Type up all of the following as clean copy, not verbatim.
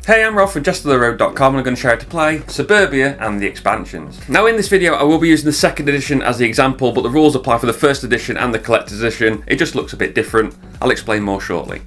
Hey, I'm Rob from JestaThaRogue.com and I'm going to show you how to play Suburbia and the expansions. Now in this video I will be using the second edition as the example, but the rules apply for the first edition and the collector's edition. It just looks a bit different. I'll explain more shortly.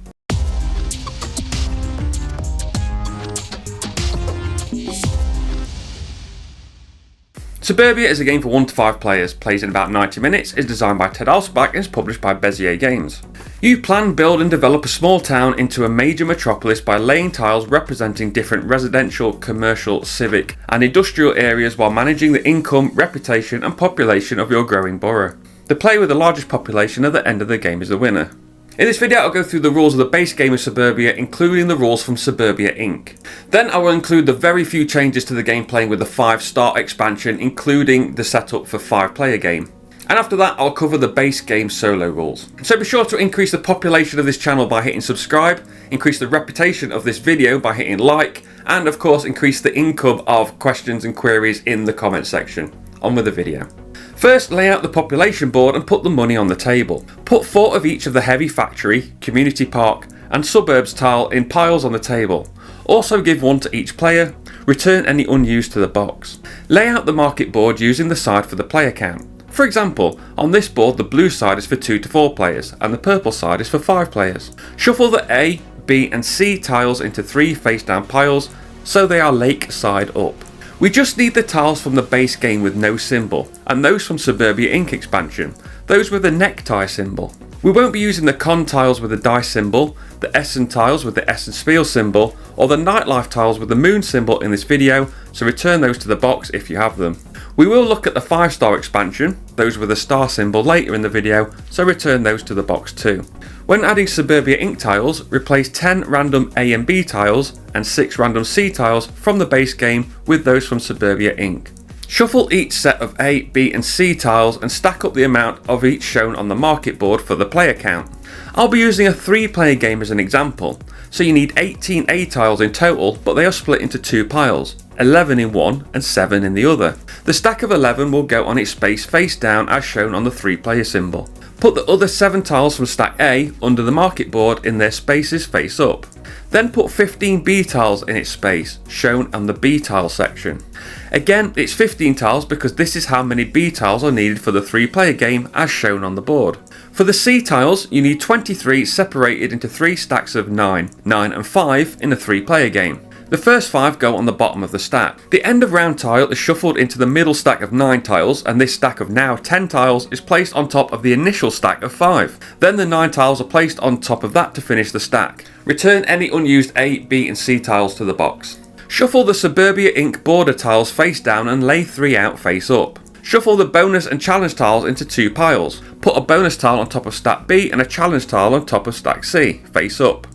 Suburbia is a game for 1 to 5 players, plays in about 90 minutes, is designed by Ted Alspach and is published by BGG Games. You plan, build and develop a small town into a major metropolis by laying tiles representing different residential, commercial, civic and industrial areas while managing the income, reputation and population of your growing borough. The player with the largest population at the end of the game is the winner. In this video I'll go through the rules of the base game of Suburbia, including the rules from Suburbia Inc. Then I will include the very few changes to the game playing with the 5-star expansion, including the setup for 5-player game. And after that I'll cover the base game solo rules. So be sure to increase the population of this channel by hitting subscribe, increase the reputation of this video by hitting like, and of course increase the income of questions and queries in the comment section. On with the video. First, lay out the population board and put the money on the table. Put 4 of each of the heavy factory, community park and suburbs tile in piles on the table. Also give 1 to each player. Return any unused to the box. Lay out the market board using the side for the player count. For example, on this board the blue side is for 2 to 4 players and the purple side is for 5 players. Shuffle the A, B and C tiles into 3 face down piles so they are lake side up. We just need the tiles from the base game with no symbol, and those from Suburbia Inc. expansion, those with the necktie symbol. We won't be using the con tiles with the dice symbol, the Essen tiles with the Essen Spiel symbol, or the nightlife tiles with the moon symbol in this video, so return those to the box if you have them. We will look at the 5-star expansion, those with a star symbol, later in the video, so return those to the box too. When adding Suburbia Inc. tiles, replace 10 random A and B tiles and 6 random C tiles from the base game with those from Suburbia Inc. Shuffle each set of A, B and C tiles and stack up the amount of each shown on the market board for the player count. I'll be using a 3-player game as an example, so you need 18 A tiles in total, but they are split into 2 piles, 11 in one and 7 in the other. The stack of 11 will go on its space face down as shown on the 3-player symbol. Put the other 7 tiles from stack A under the market board in their spaces face up. Then put 15 B tiles in its space, shown on the B tile section. Again, it's 15 tiles because this is how many B tiles are needed for the 3-player game as shown on the board. For the C tiles, you need 23 separated into 3 stacks of 9, 9 and 5 in a 3-player game. The first 5 go on the bottom of the stack. The end of round tile is shuffled into the middle stack of 9 tiles, and this stack of now 10 tiles is placed on top of the initial stack of 5. Then the 9 tiles are placed on top of that to finish the stack. Return any unused A, B and C tiles to the box. Shuffle the Suburbia Inc. border tiles face down and lay 3 out face up. Shuffle the bonus and challenge tiles into 2 piles. Put a bonus tile on top of stack B and a challenge tile on top of stack C, face up.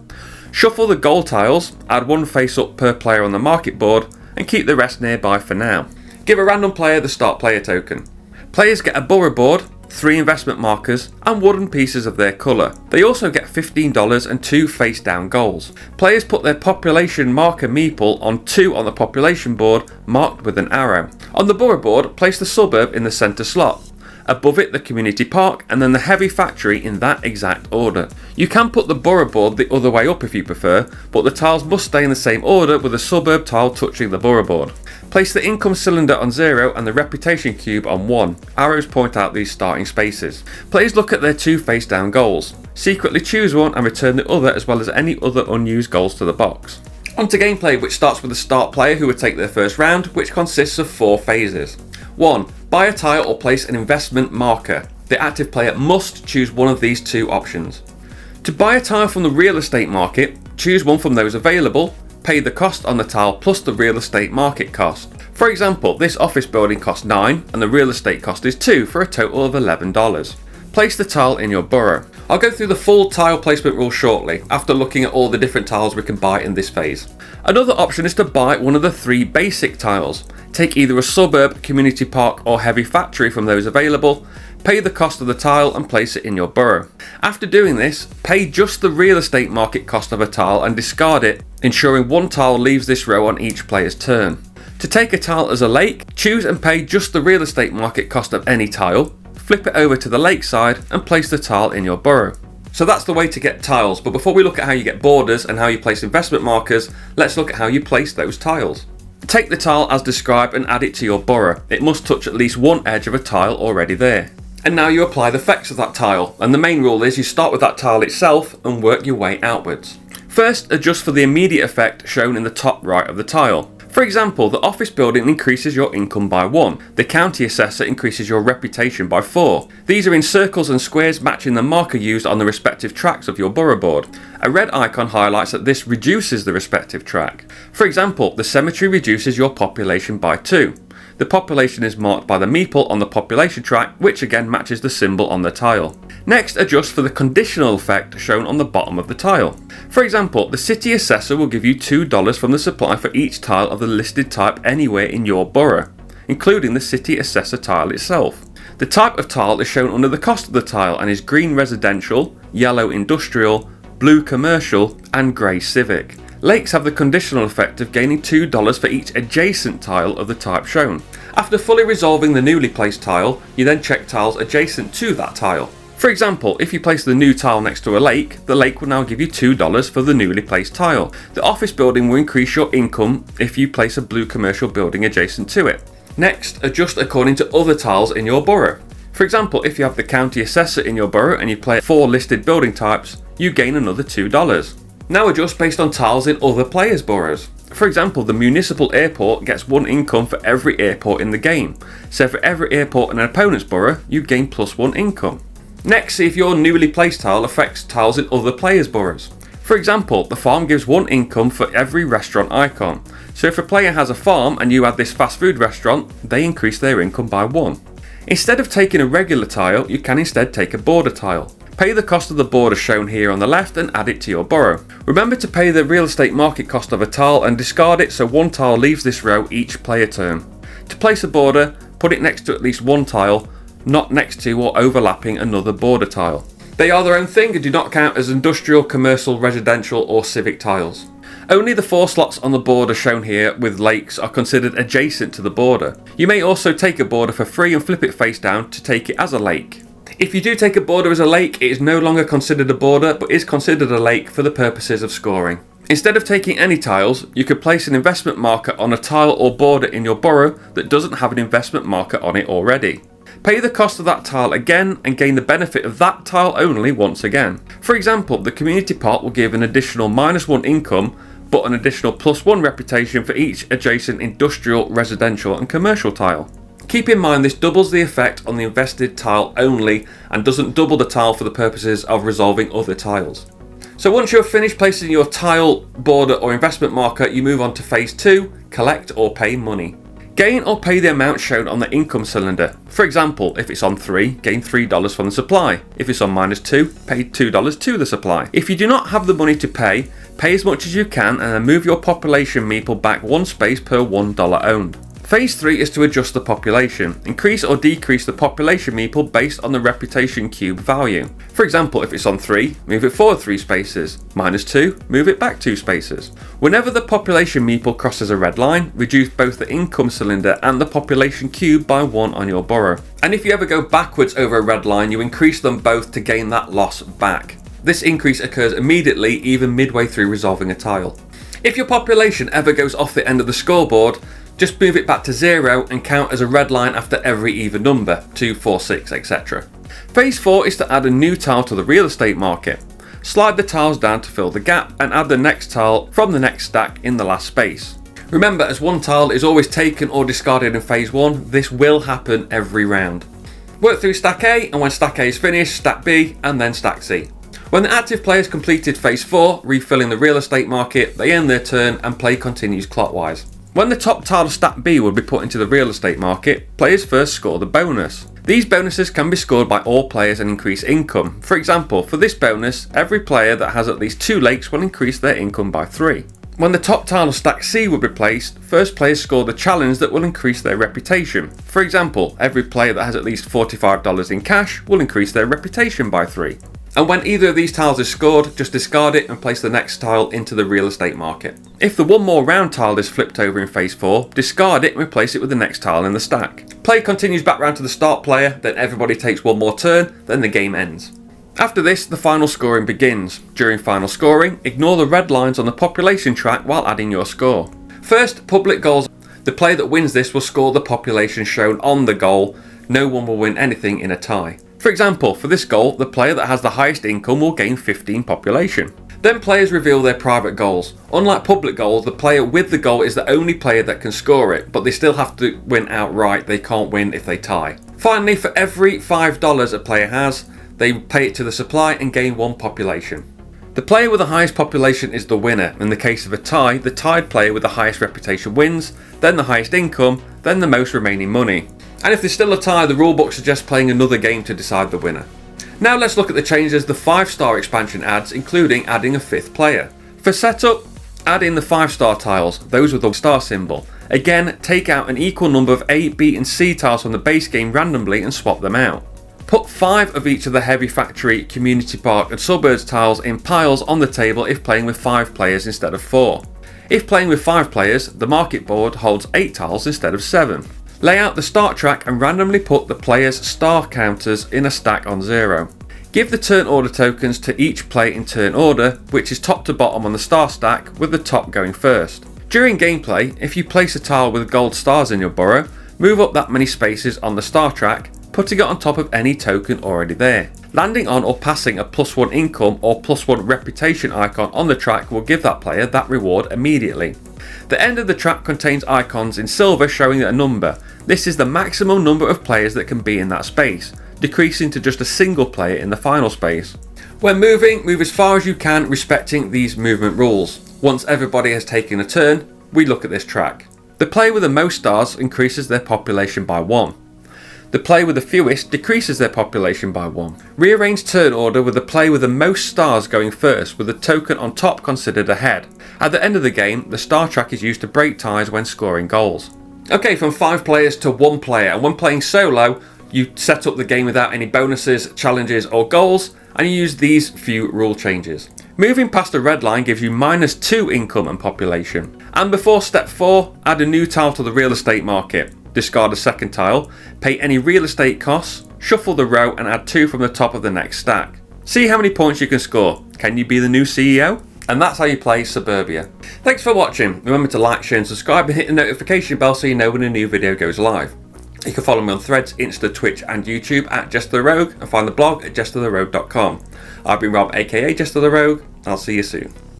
Shuffle the gold tiles, add 1 face up per player on the market board and keep the rest nearby for now. Give a random player the start player token. Players get a borough board, 3 investment markers and wooden pieces of their colour. They also get $15 and 2 face down goals. Players put their population marker meeple on 2 on the population board marked with an arrow. On the borough board, place the suburb in the centre slot. Above it the community park and then the heavy factory in that exact order. You can put the borough board the other way up if you prefer, but the tiles must stay in the same order with the suburb tile touching the borough board. Place the income cylinder on 0 and the reputation cube on 1. Arrows point out these starting spaces. Players look at their 2 face down goals. Secretly choose one and return the other as well as any other unused goals to the box. On to gameplay, which starts with the start player who will take their first round, which consists of 4 phases. 1. Buy a tile or place an investment marker. The active player must choose one of these 2 options. To buy a tile from the real estate market, choose one from those available, pay the cost on the tile plus the real estate market cost. For example, this office building costs 9 and the real estate cost is 2 for a total of $11. Place the tile in your borough. I'll go through the full tile placement rule shortly, after looking at all the different tiles we can buy in this phase. Another option is to buy one of the 3 basic tiles. Take either a suburb, community park or heavy factory from those available, pay the cost of the tile and place it in your borough. After doing this, pay just the real estate market cost of a tile and discard it, ensuring 1 tile leaves this row on each player's turn. To take a tile as a lake, choose and pay just the real estate market cost of any tile, flip it over to the lake side and place the tile in your borough. So that's the way to get tiles, but before we look at how you get borders and how you place investment markers, let's look at how you place those tiles. Take the tile as described and add it to your borough. It must touch at least one edge of a tile already there. And now you apply the effects of that tile, and the main rule is you start with that tile itself and work your way outwards. First, adjust for the immediate effect shown in the top right of the tile. For example, the office building increases your income by 1. The county assessor increases your reputation by 4. These are in circles and squares matching the marker used on the respective tracks of your borough board. A red icon highlights that this reduces the respective track. For example, the cemetery reduces your population by 2. The population is marked by the meeple on the population track, which again matches the symbol on the tile. Next, adjust for the conditional effect shown on the bottom of the tile. For example, the city assessor will give you $2 from the supply for each tile of the listed type anywhere in your borough, including the city assessor tile itself. The type of tile is shown under the cost of the tile and is green residential, yellow industrial, blue commercial, and grey civic. Lakes have the conditional effect of gaining $2 for each adjacent tile of the type shown. After fully resolving the newly placed tile, you then check tiles adjacent to that tile. For example, if you place the new tile next to a lake, the lake will now give you $2 for the newly placed tile. The office building will increase your income if you place a blue commercial building adjacent to it. Next, adjust according to other tiles in your borough. For example, if you have the county assessor in your borough and you play 4 listed building types, you gain another $2. Now adjust based on tiles in other players' boroughs. For example, the municipal airport gets 1 income for every airport in the game. So for every airport in an opponent's borough, you gain +1 income. Next, see if your newly placed tile affects tiles in other players' boroughs. For example, the farm gives 1 income for every restaurant icon. So if a player has a farm and you add this fast food restaurant, they increase their income by 1. Instead of taking a regular tile, you can instead take a border tile. Pay the cost of the border shown here on the left and add it to your borough. Remember to pay the real estate market cost of a tile and discard it so 1 tile leaves this row each player turn. To place a border, put it next to at least 1 tile, not next to or overlapping another border tile. They are their own thing and do not count as industrial, commercial, residential or civic tiles. Only the 4 slots on the border shown here with lakes are considered adjacent to the border. You may also take a border for free and flip it face down to take it as a lake. If you do take a border as a lake, it is no longer considered a border but is considered a lake for the purposes of scoring. Instead of taking any tiles, you could place an investment marker on a tile or border in your borough that doesn't have an investment marker on it already. Pay the cost of that tile again and gain the benefit of that tile only once again. For example, the community pot will give an additional -1 income but an additional +1 reputation for each adjacent industrial, residential and commercial tile. Keep in mind this doubles the effect on the invested tile only and doesn't double the tile for the purposes of resolving other tiles. So once you're finished placing your tile, border or investment marker, you move on to phase 2, collect or pay money. Gain or pay the amount shown on the income cylinder. For example, if it's on 3, gain $3 from the supply. If it's on -2, pay $2 to the supply. If you do not have the money to pay as much as you can and then move your population meeple back 1 space per $1 owned. Phase 3 is to adjust the population. Increase or decrease the population meeple based on the reputation cube value. For example, if it's on 3, move it forward 3 spaces. -2, move it back 2 spaces. Whenever the population meeple crosses a red line, reduce both the income cylinder and the population cube by 1 on your borough. And if you ever go backwards over a red line, you increase them both to gain that loss back. This increase occurs immediately, even midway through resolving a tile. If your population ever goes off the end of the scoreboard, just move it back to 0 and count as a red line after every even number, 2, 4, 6, etc. Phase 4 is to add a new tile to the real estate market. Slide the tiles down to fill the gap and add the next tile from the next stack in the last space. Remember, as 1 tile is always taken or discarded in phase 1, this will happen every round. Work through stack A, and when stack A is finished, stack B and then stack C. When the active players completed phase 4, refilling the real estate market, they end their turn and play continues clockwise. When the top tile of stack B will be put into the real estate market, players first score the bonus. These bonuses can be scored by all players and increase income. For example, for this bonus, every player that has at least 2 lakes will increase their income by 3. When the top tile of stack C will be placed, first players score the challenge that will increase their reputation. For example, every player that has at least $45 in cash will increase their reputation by 3. And when either of these tiles is scored, just discard it and place the next tile into the real estate market. If the 1 more round tile is flipped over in phase 4, discard it and replace it with the next tile in the stack. Play continues back round to the start player, then everybody takes 1 more turn, then the game ends. After this, the final scoring begins. During final scoring, ignore the red lines on the population track while adding your score. First, public goals. The player that wins this will score the population shown on the goal. No one will win anything in a tie. For example, for this goal, the player that has the highest income will gain 15 population. Then players reveal their private goals. Unlike public goals, the player with the goal is the only player that can score it, but they still have to win outright. They can't win if they tie. Finally, for every $5 a player has, they pay it to the supply and gain 1 population. The player with the highest population is the winner. In the case of a tie, the tied player with the highest reputation wins, then the highest income, then the most remaining money. And if there's still a tie, the rulebook suggests playing another game to decide the winner. Now let's look at the changes the 5-star expansion adds, including adding a 5th player. For setup, add in the 5-star tiles, those with the star symbol. Again, take out an equal number of A, B and C tiles from the base game randomly and swap them out. Put 5 of each of the Heavy Factory, Community Park and Suburbs tiles in piles on the table if playing with 5 players instead of 4. If playing with 5 players, the market board holds 8 tiles instead of 7. Lay out the start track and randomly put the players' star counters in a stack on 0. Give the turn order tokens to each player in turn order, which is top to bottom on the star stack, with the top going first. During gameplay, if you place a tile with gold stars in your borough, move up that many spaces on the star track, putting it on top of any token already there. Landing on or passing a +1 income or +1 reputation icon on the track will give that player that reward immediately. The end of the track contains icons in silver showing a number. This is the maximum number of players that can be in that space, decreasing to just a single player in the final space. When moving, move as far as you can, respecting these movement rules. Once everybody has taken a turn, we look at this track. The player with the most stars increases their population by 1. The player with the fewest decreases their population by 1. Rearrange turn order with the player with the most stars going first, with the token on top considered ahead. At the end of the game, the star track is used to break ties when scoring goals. Okay, from 5 players to 1 player, and when playing solo, you set up the game without any bonuses, challenges or goals, and you use these few rule changes. Moving past the red line gives you -2 income and population. And before step 4, add a new tile to the real estate market. Discard a second tile, pay any real estate costs, shuffle the row and add 2 from the top of the next stack. See how many points you can score. Can you be the new CEO? And that's how you play Suburbia. Thanks for watching. Remember to like, share and subscribe and hit the notification bell so you know when a new video goes live. You can follow me on Threads, Insta, Twitch and YouTube at JestaThaRogue and find the blog at JestaThaRogue.com. I've been Rob aka JestaThaRogue. I'll see you soon.